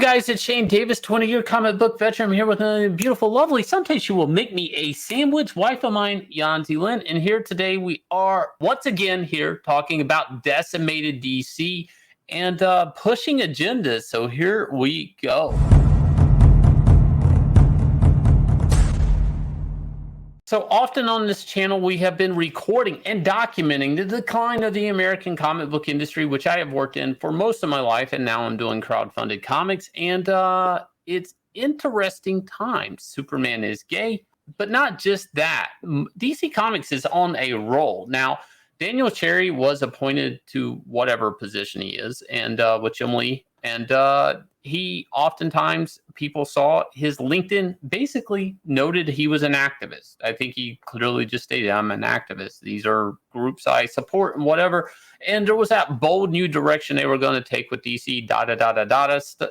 guys? It's Shane Davis, 20-year comic book veteran. I'm here with a beautiful, lovely, sometimes she will make me a sandwich, wife of mine, Yanzi Lynn. And here today we are once again here talking about decimated DC and pushing agendas. So here we go. So often on this channel, we have been recording and documenting the decline of the American comic book industry, which I have worked in for most of my life. And now I'm doing crowdfunded comics. And it's interesting times. Superman is gay, but not just that. DC Comics is on a roll. Now, Daniel Cherry was appointed to whatever position he is, and with Jim Lee. And he oftentimes, people saw his LinkedIn basically noted he was an activist. I think he clearly just stated, I'm an activist. These are groups I support and whatever. And there was that bold new direction they were going to take with DC,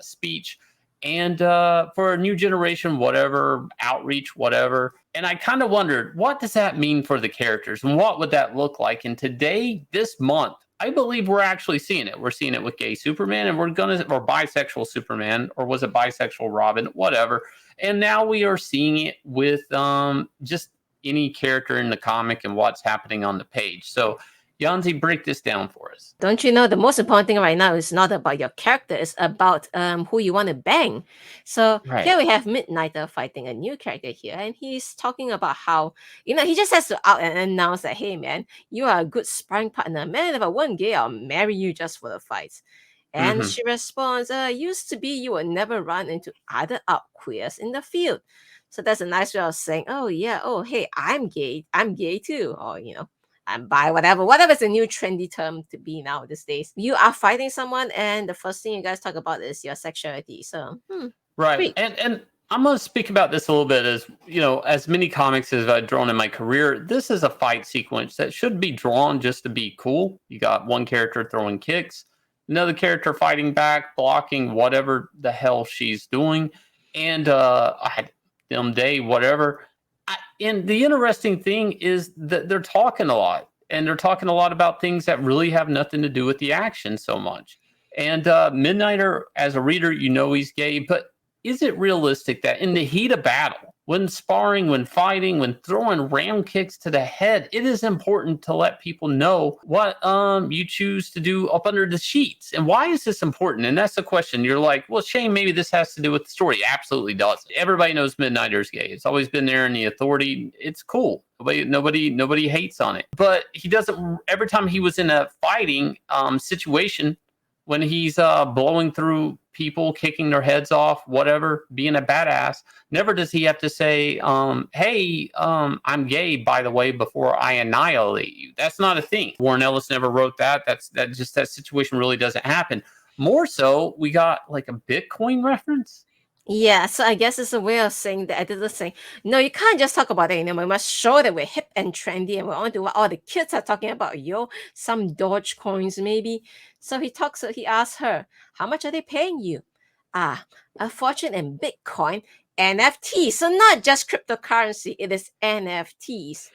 speech. And for a new generation, whatever, outreach, whatever. And I kind of wondered, what does that mean for the characters? And what would that look like? And today, this month, I believe we're actually seeing it. We're seeing it with gay Superman, and or bisexual Superman, or was it bisexual Robin, whatever. And now we are seeing it with just any character in the comic and what's happening on the page. So Yanzi, break this down for us. Don't you know the most important thing right now is not about your character, it's about who you want to bang. So Here we have Midnighter fighting a new character here, and he's talking about how, he just has to out and announce that, hey man, you are a good sparring partner. Man, if I weren't gay, I'll marry you just for the fights. And she responds, used to be you would never run into other out queers in the field. So that's a nice way of saying, oh yeah, oh hey, I'm gay too, or I'm bi, whatever is a new trendy term to be now these days. You are fighting someone, and the first thing you guys talk about is your sexuality. So, right. And I'm going to speak about this a little bit. As many comics as I've drawn in my career, this is a fight sequence that should be drawn just to be cool. You got one character throwing kicks, another character fighting back, blocking whatever the hell she's doing, and whatever. And the interesting thing is that they're talking a lot, and they're talking a lot about things that really have nothing to do with the action so much. And Midnighter, as a reader, he's gay, but is it realistic that in the heat of battle, when sparring, when fighting, when throwing round kicks to the head, it is important to let people know what you choose to do up under the sheets? And why is this important? And that's the question. You're like, well, Shane, maybe this has to do with the story. It absolutely does. Everybody knows Midnighter's gay. It's always been there in the Authority. It's cool. Nobody hates on it. But he doesn't. Every time he was in a fighting situation, when he's blowing through people, kicking their heads off, whatever, being a badass, never does he have to say, hey, I'm gay, by the way, before I annihilate you. That's not a thing. Warren Ellis never wrote that. That situation really doesn't happen. More so, we got like a Bitcoin reference. Yeah, so I guess it's a way of saying the editor saying, no, you can't just talk about it. We must show that we're hip and trendy and we're on to what all the kids are talking about. Some Doge coins maybe. So he asks her, how much are they paying you? A fortune in Bitcoin, NFT. So not just cryptocurrency, it is NFTs.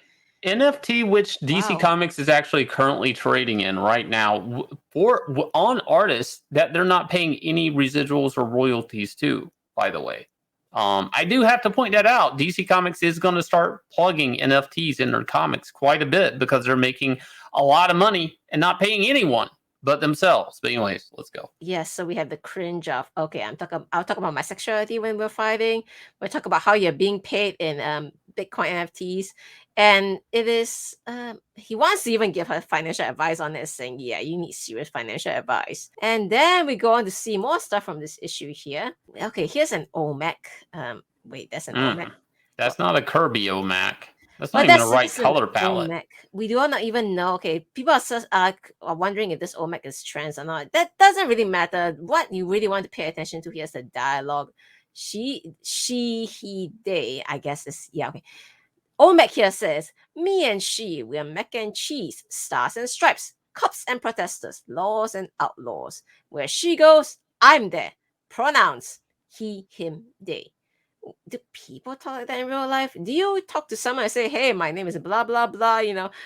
NFT, which DC Comics is actually currently trading in right now on artists that they're not paying any residuals or royalties to. By the way, I do have to point that out. DC Comics is going to start plugging NFTs in their comics quite a bit because they're making a lot of money and not paying anyone but themselves. But anyways, let's go. Yes, so we have the cringe of, okay, I'll talk about my sexuality when we're fighting. We'll talk about how you're being paid in Bitcoin NFTs. And it is, he wants to even give her financial advice on it, saying, yeah, you need serious financial advice. And then we go on to see more stuff from this issue here. Okay, here's an OMAC. Wait, that's an OMAC. That's not a Kirby OMAC. That's not even the right color palette. OMAC. We do not even know. Okay, people are wondering if this OMAC is trans or not. That doesn't really matter. What you really want to pay attention to here is the dialogue. She, he, they, I guess is, yeah, okay. OMAC here says, me and she, we are mac and cheese, stars and stripes, cops and protesters, laws and outlaws. Where she goes, I'm there. Pronouns, he, him, they. Do people talk like that in real life? Do you talk to someone and say, hey, my name is blah, blah, blah,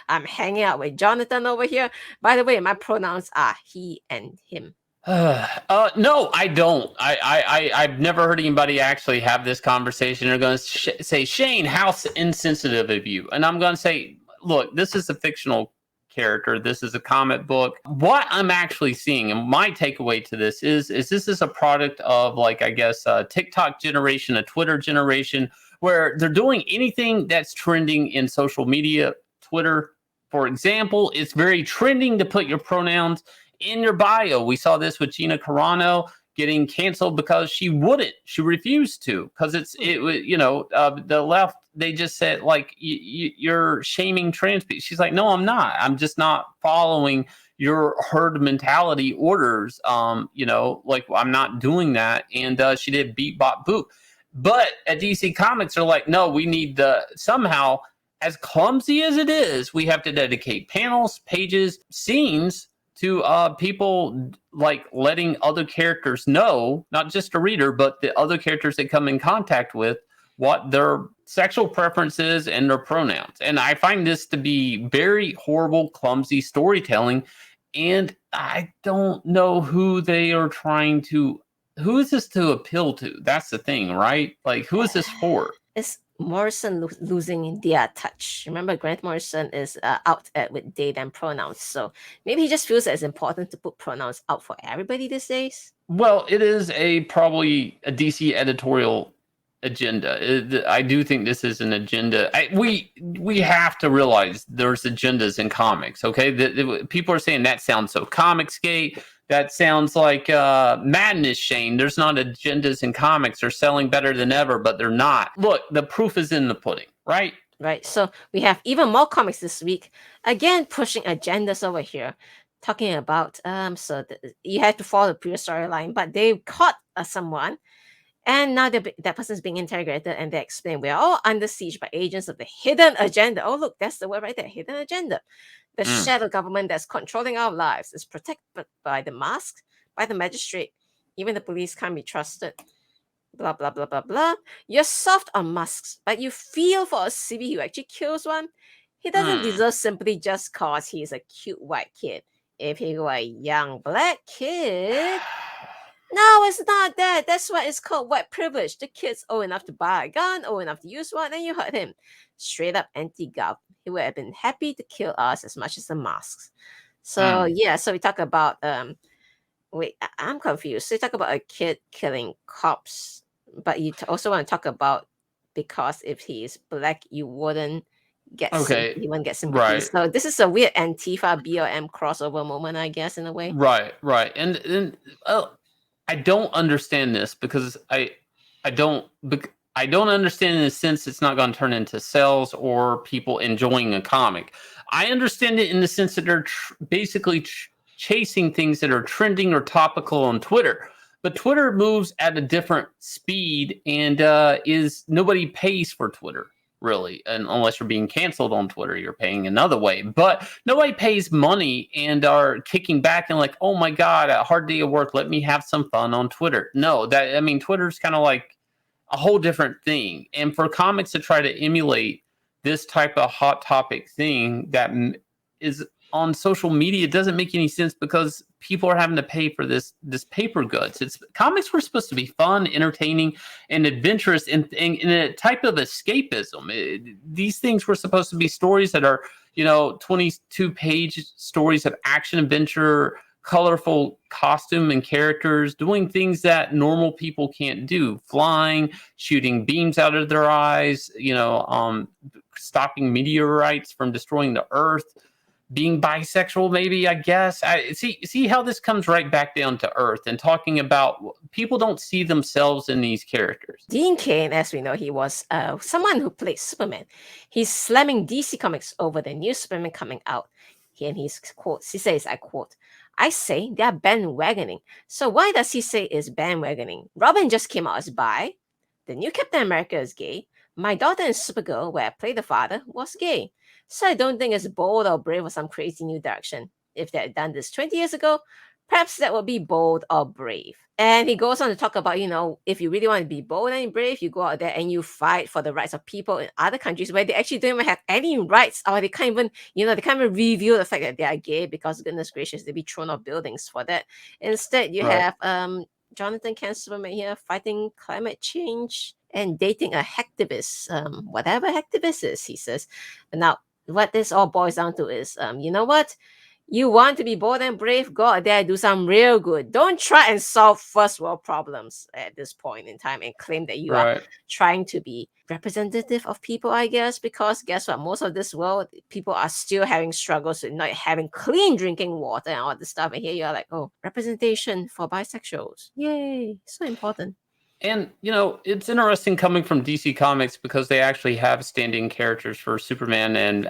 I'm hanging out with Jonathan over here. By the way, my pronouns are he and him. No, I don't. I've never heard anybody actually have this conversation. They're going to say, Shane, how insensitive of you. And I'm going to say, look, this is a fictional character. This is a comic book. What I'm actually seeing, and my takeaway to this is this is a product of, like, I guess, a TikTok generation, a Twitter generation, where they're doing anything that's trending in social media. Twitter, for example, it's very trending to put your pronouns in your bio. We saw this with Gina Carano getting canceled because she refused to, because the left, they just said, like, you're shaming trans people. She's like, no, I'm not. I'm just not following your herd mentality orders. Like, I'm not doing that. And she did beat bop boop. But at DC Comics, they're like, no, we need somehow, as clumsy as it is, we have to dedicate panels, pages, scenes to people, like letting other characters know, not just a reader, but the other characters they come in contact with, what their sexual preferences and their pronouns. And I find this to be very horrible, clumsy storytelling. And I don't know who is this to appeal to? That's the thing, right? Like, who is this for? It's Morrison losing their touch. Remember, Grant Morrison is out with they them pronouns, so maybe he just feels that it's important to put pronouns out for everybody these days. Well, it is probably a DC editorial agenda. I do think this is an agenda. We have to realize there's agendas in comics. Okay, people are saying that sounds so comicsgate. That sounds like madness, Shane. There's not agendas in comics. They're selling better than ever, but they're not. Look, the proof is in the pudding, right? Right. So we have even more comics this week. Again, pushing agendas over here, talking about you had to follow the previous storyline, but they caught someone, and now that person is being interrogated, and they explain we are all under siege by agents of the hidden agenda. Oh, look, that's the word right there, hidden agenda. The shadow government that's controlling our lives is protected by the masks, by the magistrate. Even the police can't be trusted. Blah, blah, blah, blah, blah. You're soft on masks, but you feel for a civvy who actually kills one. He doesn't deserve simply just cause he's a cute white kid. If he were a young black kid... No, it's not that. That's why it's called white privilege. The kid's old enough to buy a gun, old enough to use one, and you hurt him. Straight up anti-gov. He would have been happy to kill us as much as the masks. So so we talk about wait, I'm confused. So you talk about a kid killing cops, but you also want to talk about, because if he is black, you wouldn't get sympathy. He wouldn't get sympathy. Right. So this is a weird Antifa BLM crossover moment, I guess, in a way. Right. And I don't understand this, because I don't understand, in the sense it's not going to turn into sales or people enjoying a comic. I understand it in the sense that they're basically chasing things that are trending or topical on Twitter. But Twitter moves at a different speed, and nobody pays for Twitter, really, and unless you're being canceled on Twitter, you're paying another way. But nobody pays money and are kicking back and like, oh my God, a hard day of work, let me have some fun on Twitter. No, Twitter's kind of like a whole different thing. And for comics to try to emulate this type of hot topic thing that is on social media doesn't make any sense, because people are having to pay for this paper goods. Comics were supposed to be fun, entertaining, and adventurous, in a type of escapism. These things were supposed to be stories that are 22-page stories of action, adventure, colorful costume and characters doing things that normal people can't do, flying, shooting beams out of their eyes, stopping meteorites from destroying the earth, being bisexual, maybe, I guess. I see how this comes right back down to earth, and talking about people don't see themselves in these characters. Dean Cain, as we know, he was someone who played Superman. He's slamming DC Comics over the new Superman coming out. Here in his quotes, he says, I quote, I say they're bandwagoning. So why does he say it's bandwagoning? Robin just came out as bi. The new Captain America is gay. My daughter in Supergirl, where I play the father, was gay. So I don't think it's bold or brave or some crazy new direction. If they had done this 20 years ago, perhaps that would be bold or brave. And he goes on to talk about, if you really want to be bold and brave, you go out there and you fight for the rights of people in other countries where they actually don't even have any rights, or they can't even, they can't even reveal the fact that they are gay, because goodness gracious, they'd be thrown off buildings for that. Instead, you have Jonathan Kent Superman here fighting climate change and dating a hacktivist, whatever hacktivist is, he says. And now, what this all boils down to is, you know what? You want to be bold and brave, go out there, do some real good. Don't try and solve first world problems at this point in time and claim that you are trying to be representative of people, I guess, because guess what? Most of this world, people are still having struggles with not having clean drinking water and all this stuff. And here you are like, oh, representation for bisexuals. Yay. So important. And, it's interesting coming from DC Comics because they actually have standing characters for Superman and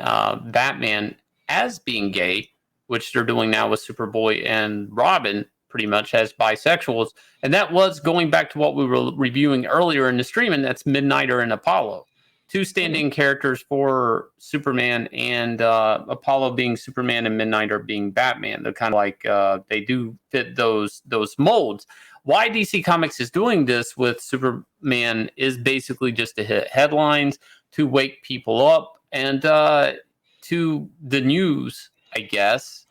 Batman as being gay, which they're doing now with Superboy and Robin, pretty much as bisexuals. And that was going back to what we were reviewing earlier in the stream, and that's Midnighter and Apollo. Two standing characters for Superman, and Apollo being Superman and Midnighter being Batman. They're kind of like, they do fit those molds. Why DC Comics is doing this with Superman is basically just to hit headlines, to wake people up, and to the news, I guess.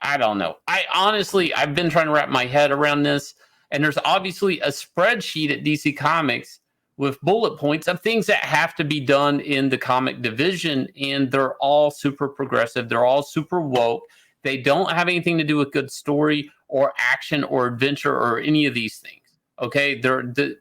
I don't know. I've been trying to wrap my head around this, and there's obviously a spreadsheet at DC Comics with bullet points of things that have to be done in the comic division, and they're all super progressive. They're all super woke. They don't have anything to do with good story or action or adventure or any of these things. Okay,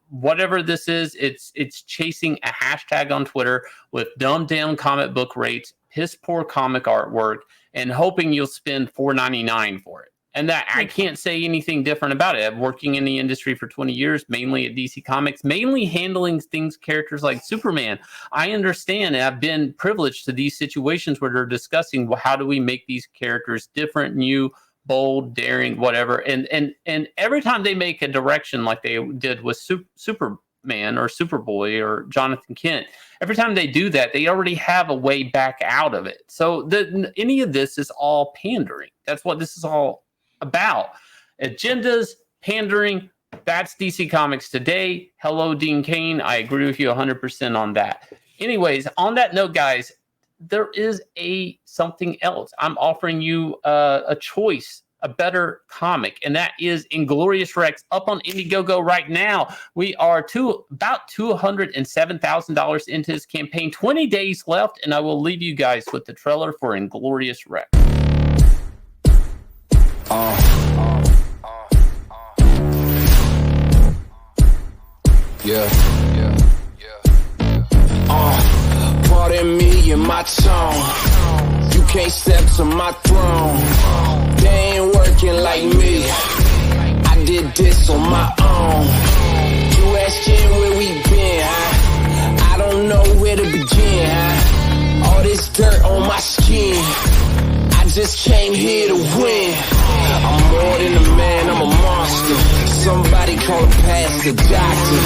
whatever this is, it's chasing a hashtag on Twitter with dumbed down comic book rates, piss poor comic artwork, and hoping you'll spend $4.99 for it. And that I can't say anything different about it. I'm working in the industry for 20 years, mainly at DC Comics, mainly handling characters like Superman. I understand, and I've been privileged to these situations where they're discussing, well, how do we make these characters different, new, bold, daring, whatever. And every time they make a direction like they did with Superman or Superboy or Jonathan Kent, every time they do that, they already have a way back out of it. So any of this is all pandering. That's what this is all about. Agendas, pandering, that's DC Comics today. Hello, Dean Cain. I agree with you 100% on that. Anyways, on that note, guys, there is something else. I'm offering you a choice, a better comic, and that is Inglorious Rex up on Indiegogo right now. We are about $207,000 into this campaign, 20 days left, and I will leave you guys with the trailer for Inglorious Rex. Pardon me and my tone. You can't step to my throne. They ain't working like me. I did this on my own. You asking where we been, huh? I don't know where to begin, huh? All this dirt on my skin. I just came here to win. I'm more than a man, I'm a monster. Somebody call a past the doctor.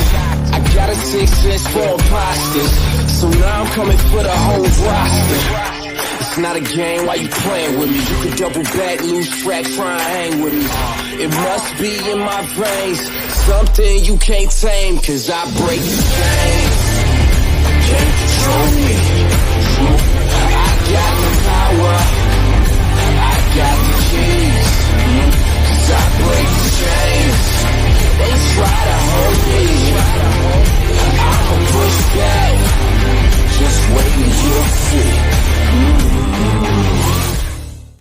I got a 6 sense for imposters, so now I'm coming for the whole roster. It's not a game, why you playing with me? You can double back, lose track, try and hang with me. It must be in my veins, something you can't tame, cause I break the game. Can't control me. I got the power.